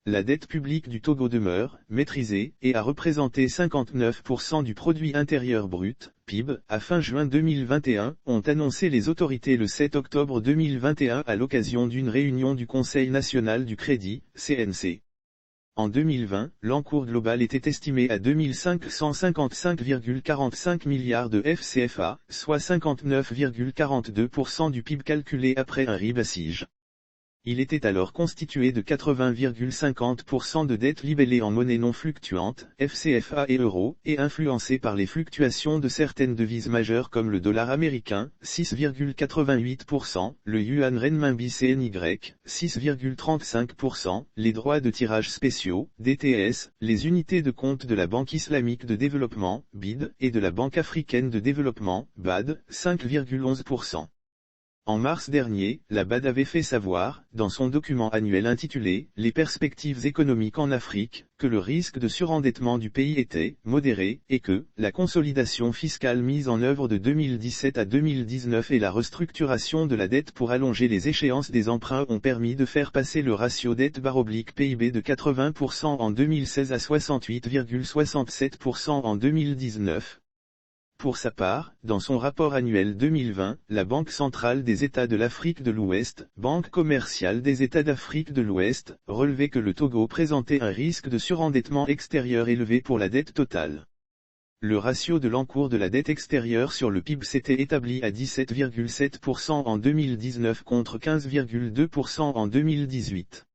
La dette publique du Togo demeure maîtrisée et a représenté 59% du produit intérieur brut, PIB, à fin juin 2021, ont annoncé les autorités le 7 octobre 2021 à l'occasion d'une réunion du Conseil national du crédit, CNC. En 2020, l'encours global était estimé à 2555,45 milliards de FCFA, soit 59,42% du PIB calculé après un ribassige. Il était alors constitué de 80,50% de dettes libellées en monnaie non fluctuante, FCFA et euros, et influencé par les fluctuations de certaines devises majeures comme le dollar américain, 6,88%, le yuan renminbi CNY, 6,35%, les droits de tirage spéciaux, DTS, les unités de compte de la Banque islamique de développement, BID, et de la Banque africaine de développement, BAD, 5,11%. En mars dernier, la BAD avait fait savoir, dans son document annuel intitulé « Les perspectives économiques en Afrique », que le risque de surendettement du pays était modéré, et que la consolidation fiscale mise en œuvre de 2017 à 2019 et la restructuration de la dette pour allonger les échéances des emprunts ont permis de faire passer le ratio dette/PIB de 80% en 2016 à 68,67% en 2019. Pour sa part, dans son rapport annuel 2020, la Banque centrale des États de l'Afrique de l'Ouest, Banque commerciale des États d'Afrique de l'Ouest, relevait que le Togo présentait un risque de surendettement extérieur élevé pour la dette totale. Le ratio de l'encours de la dette extérieure sur le PIB s'était établi à 17,7% en 2019 contre 15,2% en 2018.